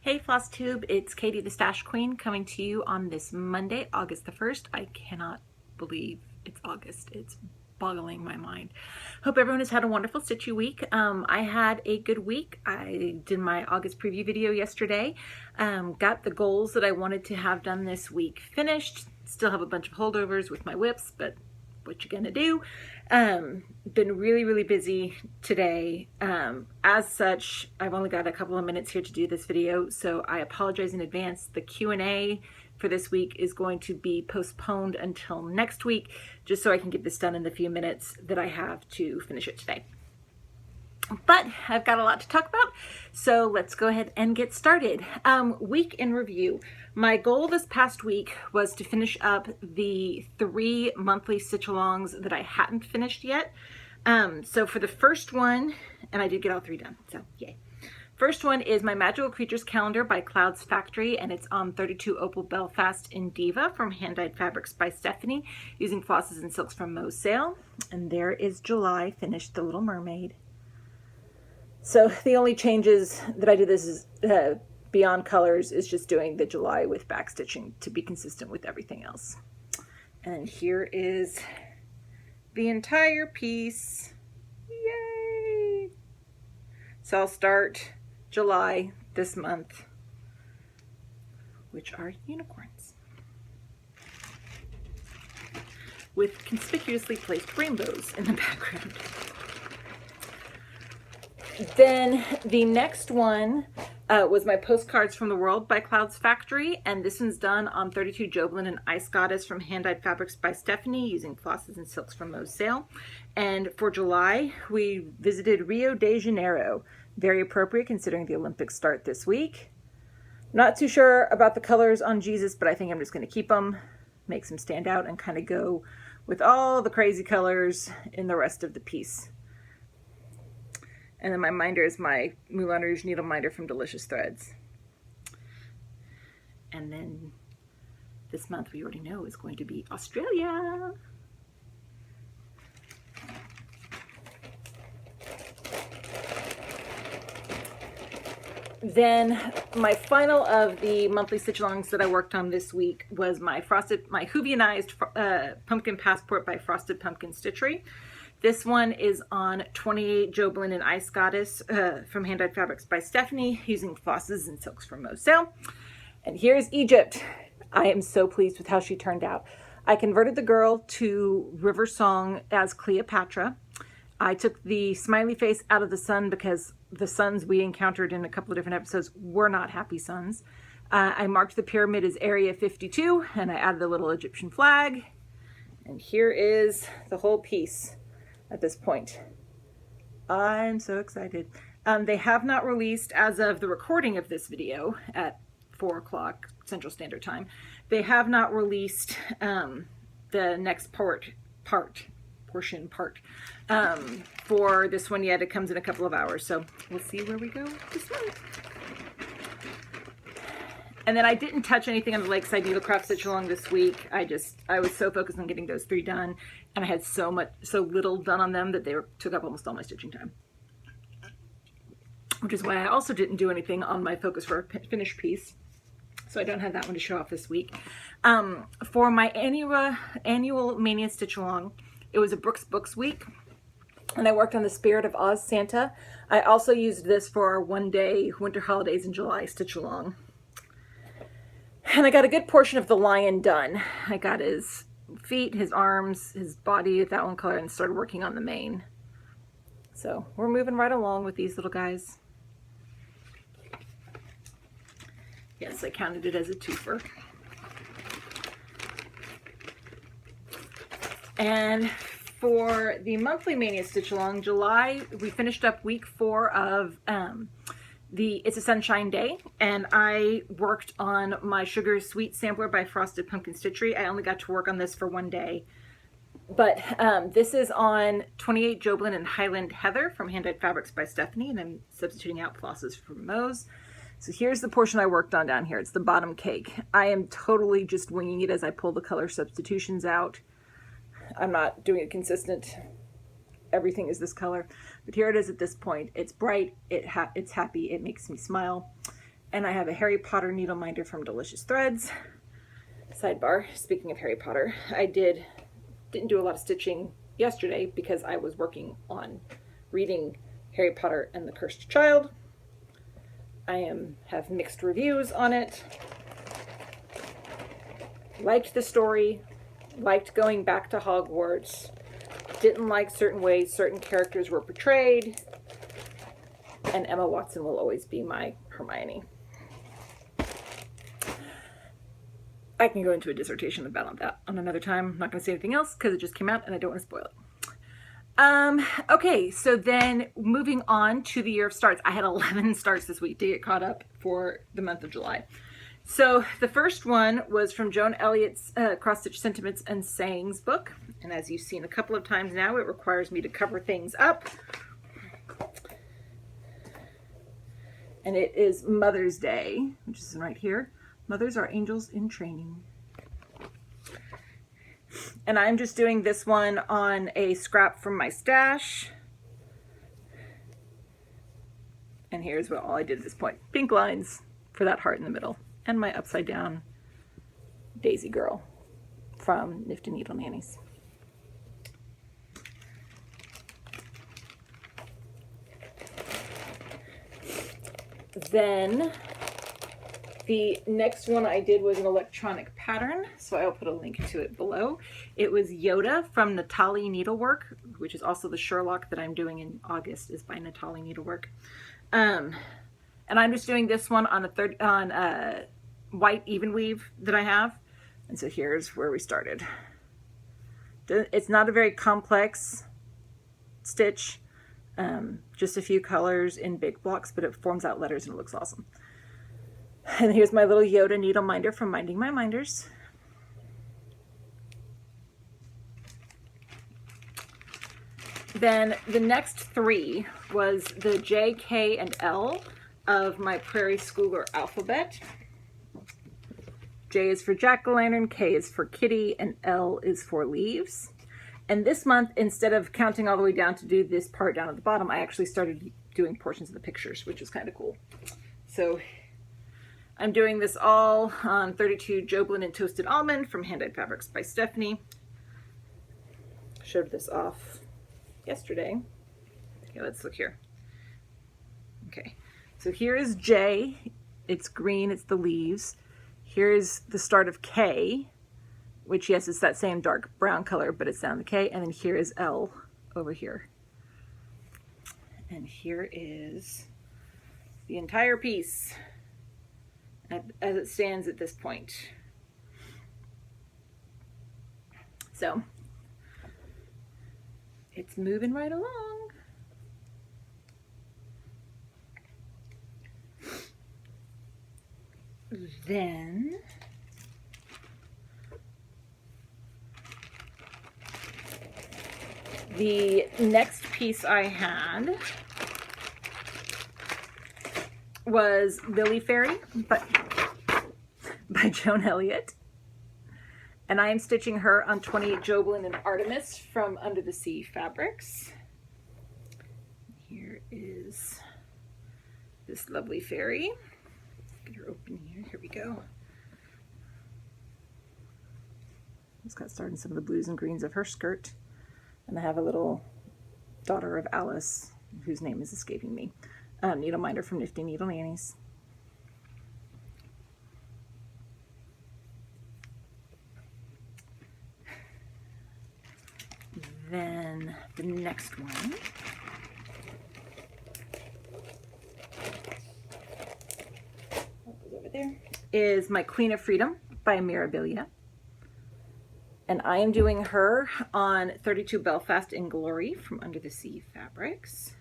Hey Flosstube, it's Katie the Stash Queen coming to you on this Monday, August the 1st. I cannot believe it's August. It's boggling my mind. Hope everyone has had a wonderful stitchy week. I had a good week. I did my August preview video yesterday. Got the goals that I wanted to have done this week finished. Still have a bunch of holdovers with my whips, but what you gonna do? Been really busy today. As such, I've only got a couple of minutes here to do this video, so I apologize in advance. The Q&A for this week is going to be postponed until next week, just so I can get this done in the few minutes that I have to finish it today. But I've got a lot to talk about, so let's go ahead and get started. Week in review. My goal this past week was to finish up the 3 monthly stitch-alongs that I hadn't finished yet. So for the first one, and I did get all 3 done, so yay. First one is my Magical Creatures Calendar by Cloud's Factory, and it's on 32 Opal Belfast in Diva from Hand Dyed Fabrics by Stephanie, using flosses and silks from Mo's Sale. And there is July, finished the Little Mermaid. So the only changes that I did this is beyond colors is just doing the July with backstitching to be consistent with everything else. And here is the entire piece. Yay! So I'll start July this month, which are unicorns with conspicuously placed rainbows in the background. Then the next one was my Postcards from the World by Cloud's Factory, and this one's done on 32 Joblin and Ice Goddess from Hand Dyed Fabrics by Stephanie, using flosses and silks from Mo's Sale. And for July, we visited Rio de Janeiro. Very appropriate considering the Olympics start this week. Not too sure about the colors on Jesus, but I think I'm just going to keep them, make them stand out, and kind of go with all the crazy colors in the rest of the piece. And then my minder is my Moulin Rouge needle minder from Delicious Threads. And then this month, we already know, is going to be Australia. Then my final of the monthly stitch-alongs that I worked on this week was my Hoovianized Pumpkin Passport by Frosted Pumpkin Stitchery. This one is on 28 Joblin and Ice Goddess from Hand Dyed Fabrics by Stephanie, using flosses and silks from Mo's Sale. And here's Egypt. I am so pleased with how she turned out. I converted the girl to River Song as Cleopatra. I took the smiley face out of the sun because the suns we encountered in a couple of different episodes were not happy suns. I marked the pyramid as Area 52, and I added a little Egyptian flag. And here is the whole piece. At this point, I'm so excited. They have not released, as of the recording of this video at 4 o'clock Central Standard Time, they have not released the next portion for this one yet. It comes in a couple of hours, so we'll see where we go this month. And then I didn't touch anything on the Lakeside Needlecraft Stitch Along this week. I was so focused on getting those 3 done, and I had so little done on them that they took up almost all my stitching time. Which is why I also didn't do anything on my Focus for a Finished piece. So I don't have that one to show off this week. For my annual Mania Stitch Along, it was a Brooks Books week, and I worked on the Spirit of Oz Santa. I also used this for our 1-day Winter Holidays in July Stitch Along. And I got a good portion of the lion done. I got his feet, his arms, his body with that one color, and started working on the mane. So we're moving right along with these little guys. Yes, I counted it as a twofer. And for the monthly Mania Stitch Along, July, we finished up week 4 of It's a Sunshine Day, and I worked on my Sugar Sweet Sampler by Frosted Pumpkin Stitchery. I only got to work on this for 1 day, but this is on 28 Joblin and Highland Heather from Hand Dyed Fabrics by Stephanie, and I'm substituting out flosses from Mo's. So here's the portion I worked on down here. It's the bottom cake. I am totally just winging it as I pull the color substitutions out. I'm not doing it consistent. Everything is this color, but here it is at this point. It's bright, it's happy, it makes me smile. And I have a Harry Potter needle minder from Delicious Threads. Sidebar, speaking of Harry Potter, I didn't do a lot of stitching yesterday because I was working on reading Harry Potter and the Cursed Child. I have mixed reviews on it. Liked the story, liked going back to Hogwarts, didn't like certain ways certain characters were portrayed, and Emma Watson will always be my Hermione. I can go into a dissertation about that on another time. I'm not going to say anything else because it just came out and I don't want to spoil it. Okay, so then moving on to the year of starts. I had 11 starts this week to get caught up for the month of July. So the first one was from Joan Elliott's Cross Stitch Sentiments and Sayings book. And as you've seen a couple of times now, it requires me to cover things up. And it is Mother's Day, which is right here. Mothers are angels in training. And I'm just doing this one on a scrap from my stash. And here's what all I did at this point. Pink lines for that heart in the middle. And my upside down Daisy Girl from Nifty Needle Nannies. Then the next one I did was an electronic pattern, so I'll put a link to it below. It was Yoda from Natalie Needlework, which is also the Sherlock that I'm doing in August, is by Natalie Needlework. And I'm just doing this one on a white even weave that I have. And so here's where we started. It's not a very complex stitch, just a few colors in big blocks, but it forms out letters and it looks awesome. And here's my little Yoda needle minder from Minding My Minders. Then the next three was the J, K, and L of my Prairie Schooler alphabet. J is for jack-o'-lantern, K is for kitty, and L is for leaves. And this month, instead of counting all the way down to do this part down at the bottom, I actually started doing portions of the pictures, which is kind of cool. So I'm doing this all on 32 Joblin and Toasted Almond from Hand-Dyed Fabrics by Stephanie. Showed this off yesterday. Okay, let's look here. Okay, so here is J. It's green, it's the leaves. Here's the start of K, which, yes, it's that same dark brown color, but it's down the K. And then here is L over here. And here is the entire piece as it stands at this point. So it's moving right along. Then the next piece I had was Lily Fairy by Joan Elliott. And I am stitching her on 28 Joblin and Artemis from Under the Sea Fabrics. Here is this lovely fairy. Get her open here. Here we go. Just got started in some of the blues and greens of her skirt. And I have a little daughter of Alice, whose name is escaping me. Needle minder from Nifty Needle Nannies. Then the next one over there is my Queen of Freedom by Mirabilia. And I am doing her on 32 Belfast in Glory from Under the Sea Fabrics.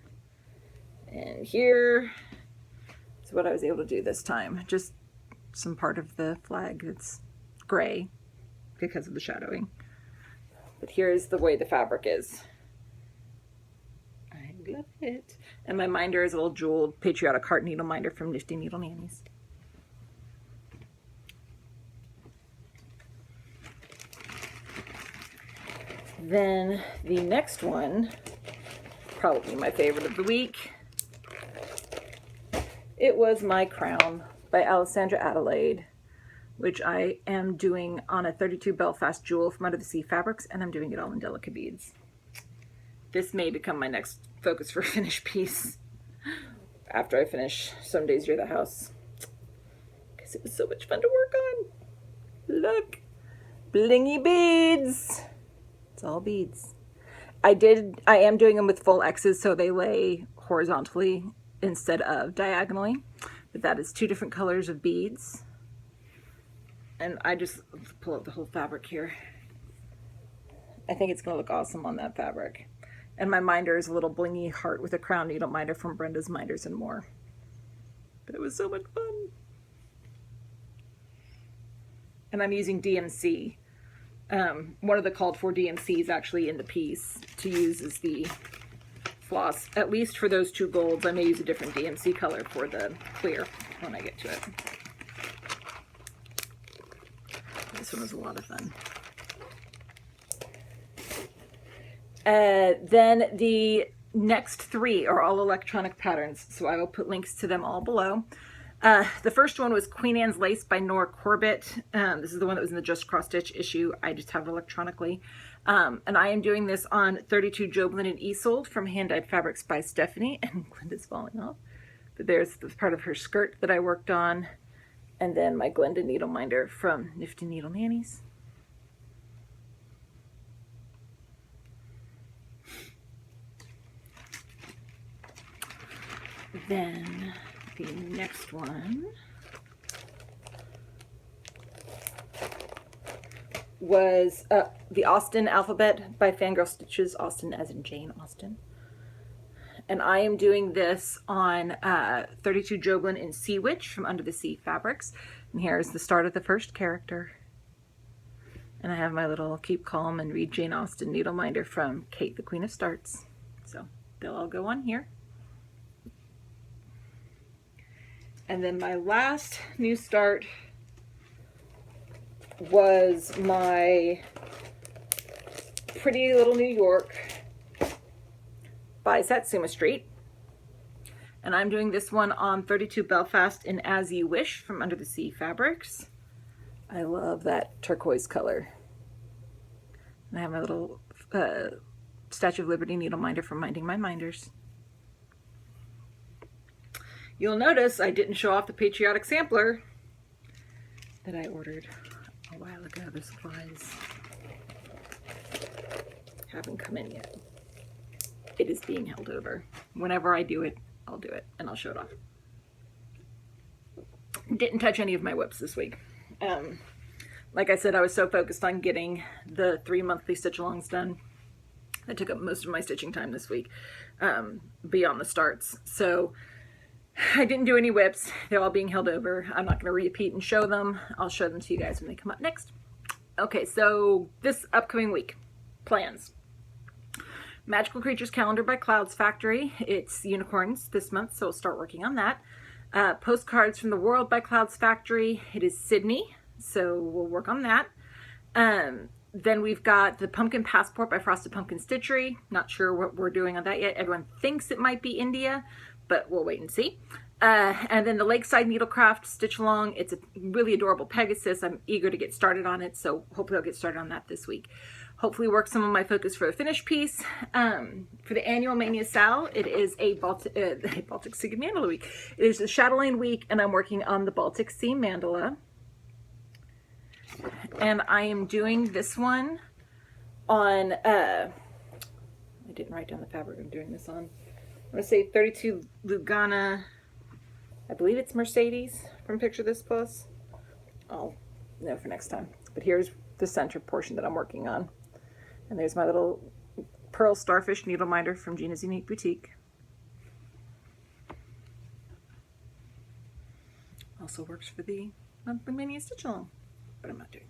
And here is what I was able to do this time. Just some part of the flag that's gray because of the shadowing. But here's the way the fabric is. I love it. And my minder is a little jeweled Patriotic Heart needle minder from Nifty Needle Nannies. Then the next one, probably my favorite of the week, it was my Crown by Alessandra Adelaide, which I am doing on a 32 Belfast jewel from Under the Sea Fabrics, and I'm doing it all in Delica beads. This may become my next focus for a finished piece after I finish Some Days You're the House, because it was so much fun to work on. Look, blingy beads. It's all beads. I am doing them with full X's so they lay horizontally instead of diagonally, but that is 2 different colors of beads. And I just pull up the whole fabric here. I think it's going to look awesome on that fabric. And my minder is a little blingy heart with a crown needle minder from Brenda's Minders and More. But it was so much fun. And I'm using DMC. One of the called for DMCs actually in the piece to use is the floss. At least for those 2 golds, I may use a different DMC color for the clear when I get to it. This one was a lot of fun. Then the next 3 are all electronic patterns, so I will put links to them all below. The first one was Queen Anne's Lace by Nora Corbett. This is the one that was in the Just Cross Stitch issue. I just have it electronically. And I am doing this on 32 Joblin and Isolde from Hand Dyed Fabrics by Stephanie. And Glenda's falling off. But there's the part of her skirt that I worked on. And then my Glenda needle minder from Nifty Needle Nannies. Then the next one was the Austen Alphabet by Fangirl Stitches, Austen as in Jane Austen. And I am doing this on 32 Joblin in Sea Witch from Under the Sea Fabrics. And here's the start of the first character. And I have my little Keep Calm and Read Jane Austen needle minder from Kate, the Queen of Starts. So they'll all go on here. And then my last new start was my Pretty Little New York by Satsuma Street. And I'm doing this one on 32 Belfast in As You Wish from Under the Sea Fabrics. I love that turquoise color. And I have my little Statue of Liberty needle minder from Minding My Minders. You'll notice I didn't show off the patriotic sampler that I ordered a while ago. The supplies haven't come in yet. It is being held over. Whenever I do it, I'll do it and I'll show it off. Didn't touch any of my whips this week. Like I said, I was so focused on getting the 3 monthly stitch-alongs done. That took up most of my stitching time this week, beyond the starts. So I didn't do any whips. They're all being held over. I'm not going to repeat and show them. I'll show them to you guys when they come up next. Okay, so this upcoming week, plans. Magical Creatures Calendar by Clouds Factory. It's unicorns this month, so we'll start working on that. Postcards from the World by Clouds Factory. It is Sydney, so we'll work on that. Then we've got the Pumpkin Passport by Frosted Pumpkin Stitchery. Not sure what we're doing on that yet. Everyone thinks it might be India, but we'll wait and see. And then the Lakeside Needlecraft Stitch Along. It's a really adorable Pegasus. I'm eager to get started on it, so hopefully I'll get started on that this week. Hopefully work some of my focus for the finished piece. For the annual Mania Sal, it is a Baltic Sea Mandala week. It is the Chatelaine week, and I'm working on the Baltic Sea Mandala. And I am doing this one on, I didn't write down the fabric I'm doing this on. I'm going to say 32 Lugana, I believe it's Mercedes from Picture This Plus. I'll know for next time. But here's the center portion that I'm working on. And there's my little Pearl Starfish needle minder from Gina's Unique Boutique. Also works for the monthly mini stitch along, but I'm not doing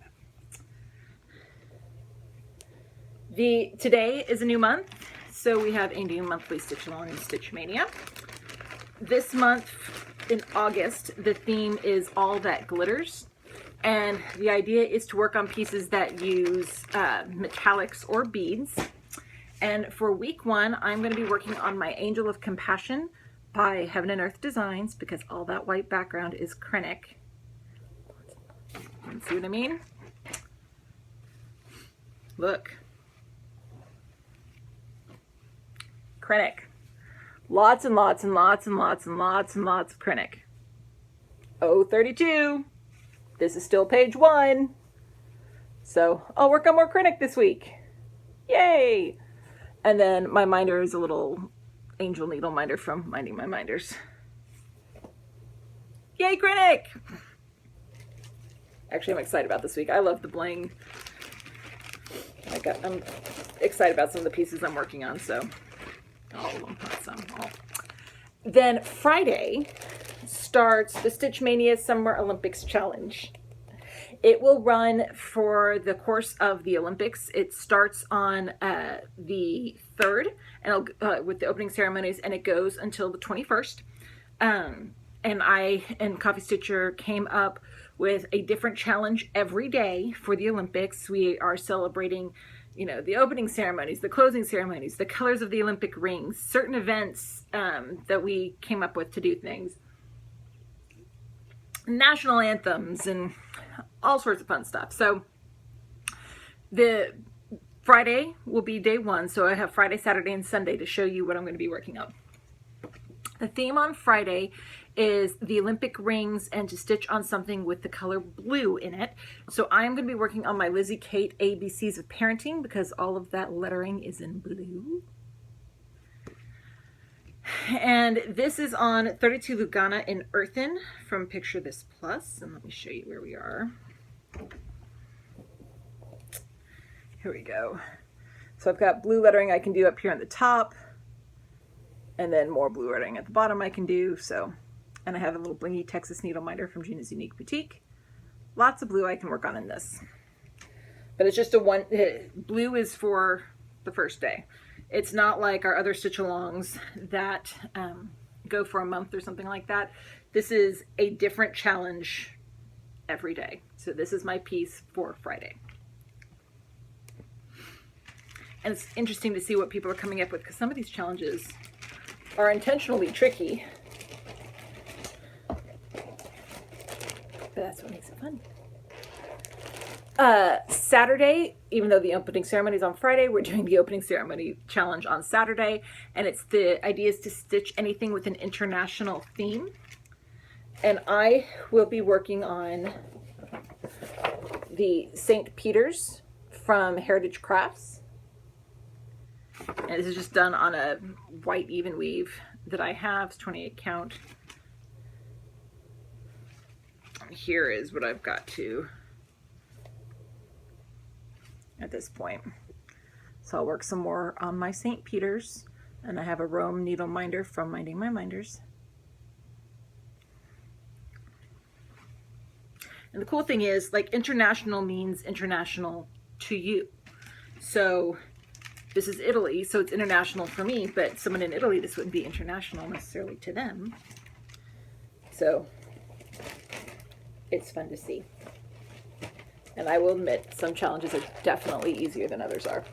that. Today is a new month, so we have a new monthly stitch along in Stitch Mania. This month in August, the theme is All That Glitters. And the idea is to work on pieces that use metallics or beads. And for week 1, I'm going to be working on my Angel of Compassion by Heaven and Earth Designs, because all that white background is Krennic. See what I mean? Look. Krennic. Lots and lots and lots and lots and lots and lots of Krennic. Oh, 32. This is still page 1. So I'll work on more Krennic this week. Yay! And then my minder is a little angel needle minder from Minding My Minders. Yay, Krennic! Actually, I'm excited about this week. I love the bling. I'm excited about some of the pieces I'm working on, so all of them, not some, all. Then Friday starts the Stitch Mania Summer Olympics Challenge. It will run for the course of the Olympics. It starts on the 3rd and with the opening ceremonies, and it goes until the 21st. And I and Coffee Stitcher came up with a different challenge every day for the Olympics. We are celebrating, you know, the opening ceremonies, the closing ceremonies, the colors of the Olympic rings, certain events that we came up with to do things, national anthems, and all sorts of fun stuff. So the Friday will be day 1. So I have Friday, Saturday, and Sunday to show you what I'm going to be working on. The theme on Friday is the Olympic rings and to stitch on something with the color blue in it. So I'm going to be working on my Lizzie Kate ABCs of Parenting, because all of that lettering is in blue. And this is on 32 Lugana in Earthen from Picture This Plus. And let me show you where we are. Here we go. So I've got blue lettering I can do up here on the top, and then more blue lettering at the bottom I can do. So, and I have a little blingy Texas needle minder from Gina's Unique Boutique. Lots of blue I can work on in this. But it's just blue is for the first day. It's not like our other stitch-alongs that go for a month or something like that. This is a different challenge every day. So this is my piece for Friday. And it's interesting to see what people are coming up with, because some of these challenges are intentionally tricky. But that's what makes it fun. Saturday, even though the opening ceremony is on Friday, we're doing the opening ceremony challenge on Saturday, and it's the idea is to stitch anything with an international theme. And I will be working on the St. Peter's from Heritage Crafts. And this is just done on a white even weave that I have. It's 28 count. Here is what I've got to at this point. So I'll work some more on my St. Peter's, and I have a Rome needle minder from Minding My Minders. And the cool thing is, like, international means international to you. So this is Italy, so it's international for me, but someone in Italy, this wouldn't be international necessarily to them. So it's fun to see. And I will admit, some challenges are definitely easier than others are.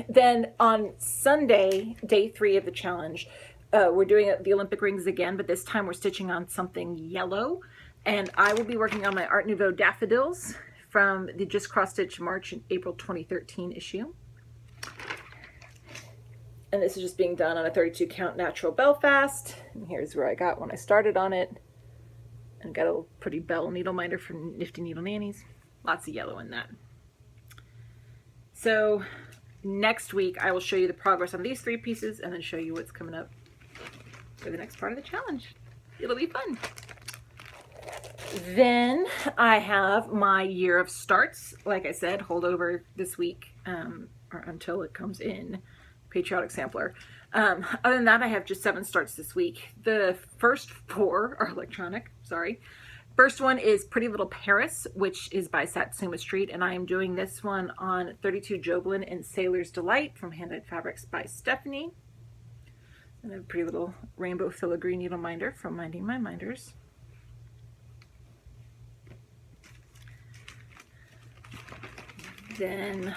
Then on Sunday, day 3 of the challenge, we're doing the Olympic rings again, but this time we're stitching on something yellow. And I will be working on my Art Nouveau daffodils from the Just Cross Stitch March and April 2013 issue. And this is just being done on a 32 count natural Belfast. And here's where I got when I started on it. And got a pretty bell needle minder from Nifty Needle Nannies. Lots of yellow in that. So next week I will show you the progress on these 3 pieces and then show you what's coming up for the next part of the challenge. It'll be fun. Then I have my year of starts. Like I said, hold over this week or until it comes in. Patriotic Sampler. Other than that, I have just 7 starts this week. The first 4 are electronic, sorry. First one is Pretty Little Paris, which is by Satsuma Street, and I am doing this one on 32 Joblin and Sailor's Delight from Hand Dyed Fabrics by Stephanie. And a pretty little rainbow filigree needle minder from Minding My Minders. Then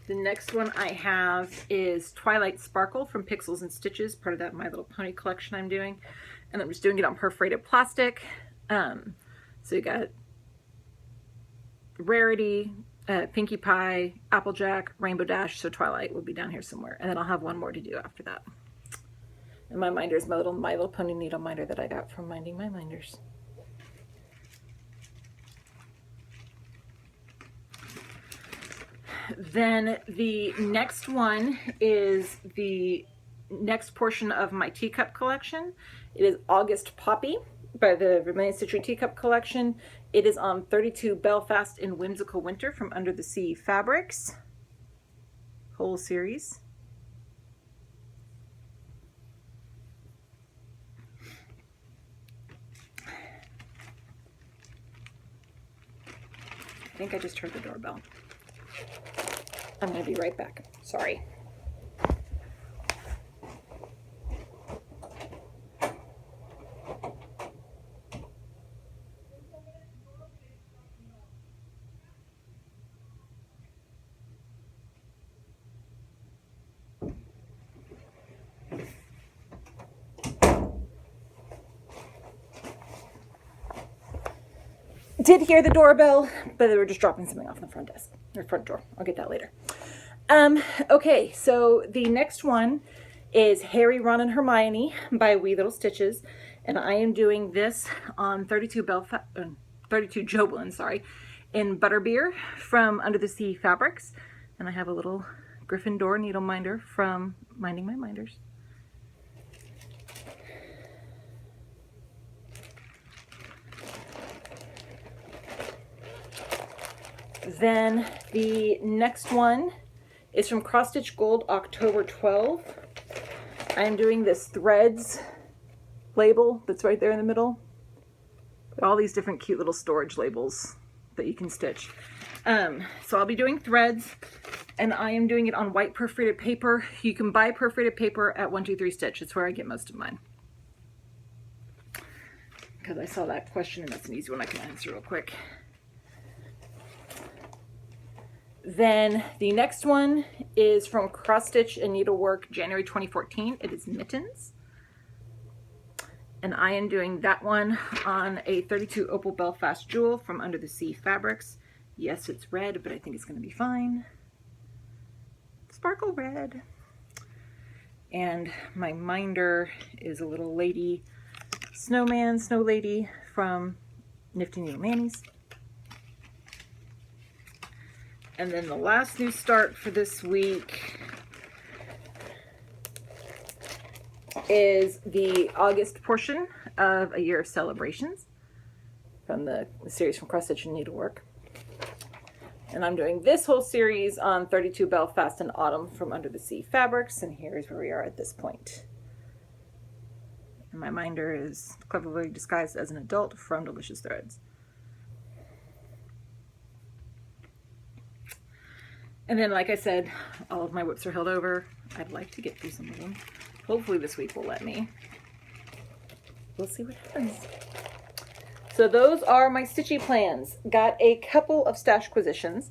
The next one I have is Twilight Sparkle from Pixels and Stitches, part of that My Little Pony collection I'm doing. And I'm just doing it on perforated plastic. So you got Rarity, Pinkie Pie, Applejack, Rainbow Dash, so Twilight will be down here somewhere. And then I'll have one more to do after that. And my minder is my little Pony needle minder that I got from Minding My Minders. Then the next one is the next portion of my teacup collection. It is August Poppy by the Vermilion Stitchery Teacup Collection. It is on 32 Belfast in Whimsical Winter from Under the Sea Fabrics. Whole series. I think I just heard the doorbell. I'm going to be right back. Sorry. Did hear the doorbell, but they were just dropping something off the front desk or front door. I'll get that later. Okay, so the next one is Harry, Ron, and Hermione by Wee Little Stitches, and I am doing this on 32 Joblin, sorry, in Butterbeer from Under the Sea Fabrics, and I have a little Gryffindor needle minder from Minding My Minders. Then the next one is from Cross Stitch Gold, October 12. I'm doing this Threads label that's right there in the middle. All these different cute little storage labels that you can stitch. So I'll be doing Threads, and I am doing it on white perforated paper. You can buy perforated paper at 123 Stitch. It's where I get most of mine. Because I saw that question, and that's an easy one I can answer real quick. Then the next one is from Cross Stitch and Needlework, January 2014. It is Mittens. And I am doing that one on a 32 Opal Belfast Jewel from Under the Sea Fabrics. Yes, it's red, but I think it's going to be fine. Sparkle red. And my minder is a little lady snowman, snow lady from Nifty Needle Manny's. And then the last new start for this week is the August portion of A Year of Celebrations from the series from Cross Stitch and Needlework. And I'm doing this whole series on 32 Belfast and Autumn from Under the Sea Fabrics, and here's where we are at this point. And my minder is Cleverly Disguised as an Adult from Delicious Threads. And then, like I said, all of my whips are held over. I'd like to get through some of them. Hopefully this week will let me. We'll see what happens. So those are my stitchy plans. Got a couple of stash acquisitions.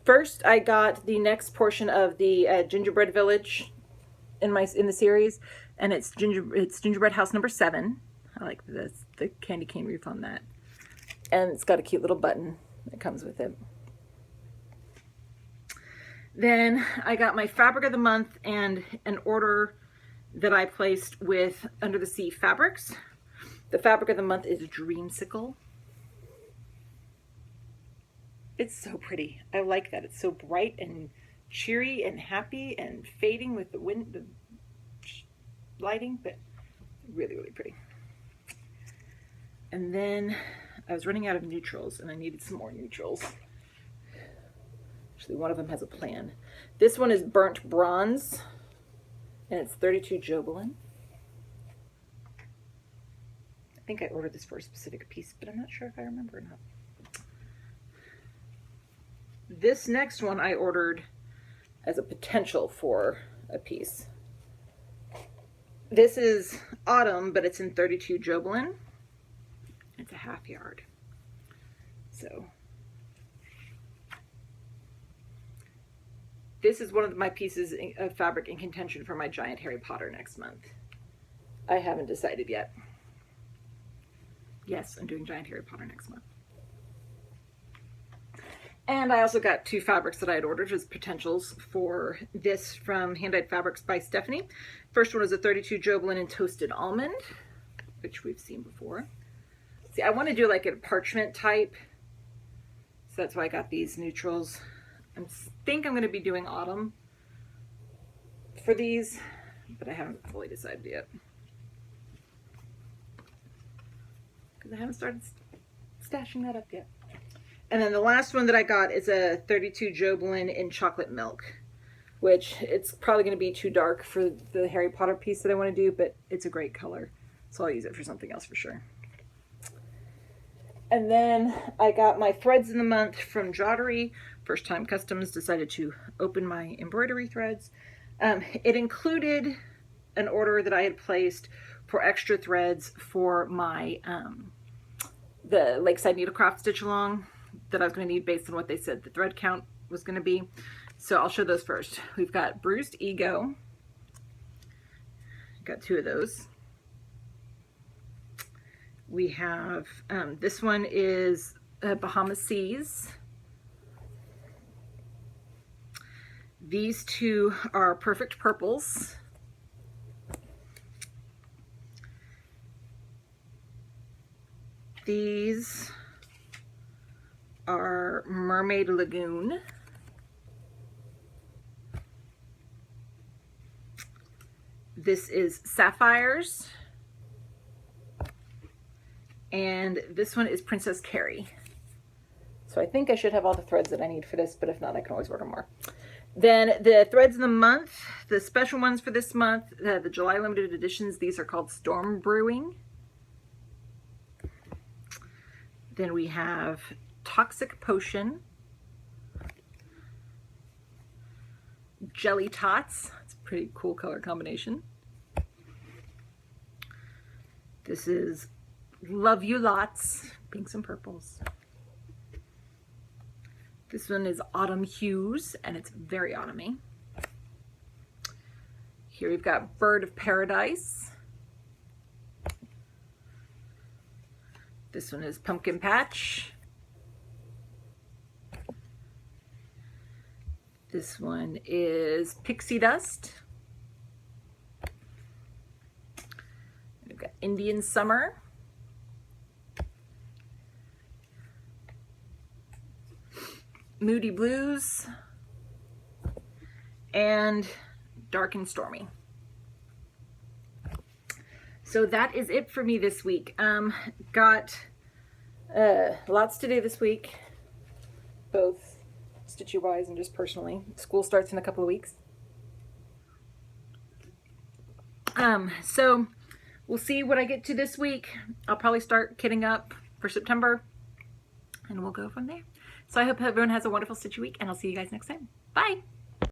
First, I got the next portion of the Gingerbread Village in the series, and it's Gingerbread House number 7. I like the candy cane wreath on that, and it's got a cute little button that comes with it. Then I got my Fabric of the Month and an order that I placed with Under the Sea Fabrics. The Fabric of the Month is Dreamsicle. It's so pretty. I like that. It's so bright and cheery and happy and fading with the wind, the lighting, but really, really pretty. And then I was running out of neutrals and I needed some more neutrals. Actually, one of them has a plan. This one is Burnt Bronze, and it's 32 Joblin. I think I ordered this for a specific piece, but I'm not sure if I remember or not. This next one I ordered as a potential for a piece. This is Autumn, but it's in 32 Joblin. It's a half yard. So this is one of my pieces of fabric in contention for my giant Harry Potter next month. I haven't decided yet. Yes, I'm doing giant Harry Potter next month. And I also got 2 fabrics that I had ordered as potentials for this from Hand Dyed Fabrics by Stephanie. First one is a 32 Jobelan and Toasted Almond, which we've seen before. See, I want to do like a parchment type, so that's why I got these neutrals. I think I'm going to be doing autumn for these, but I haven't fully decided yet. Because I haven't started stashing that up yet. And then the last one that I got is a 32 Jobelan in Chocolate Milk, which it's probably going to be too dark for the Harry Potter piece that I want to do, but it's a great color. So I'll use it for something else for sure. And then I got my threads in the month from Jottery. First Time Customs decided to open my embroidery threads. It included an order that I had placed for extra threads for my the Lakeside Needlecraft Stitch Along that I was going to need based on what they said the thread count was going to be. So I'll show those first. We've got Bruised Ego. Got 2 of those. We have, this one is Bahamas Seas. These 2 are Perfect Purples. These are Mermaid Lagoon. This is Sapphires. And this one is Princess Carrie. So I think I should have all the threads that I need for this, but if not, I can always order more. Then the threads in the month, the special ones for this month, the July limited editions, these are called Storm Brewing. Then we have Toxic Potion, Jelly Tots. It's a pretty cool color combination. This is Love You Lots, pinks and purples. This one is Autumn Hues, and it's very autumny. Here we've got Bird of Paradise. This one is Pumpkin Patch. This one is Pixie Dust. We've got Indian Summer. Moody Blues. And Dark and Stormy. So that is it for me this week. Got lots to do this week, both stitchy-wise and just personally. School starts in a couple of weeks. So we'll see what I get to this week. I'll probably start kitting up for September, and we'll go from there. So I hope everyone has a wonderful stitchy week, and I'll see you guys next time. Bye!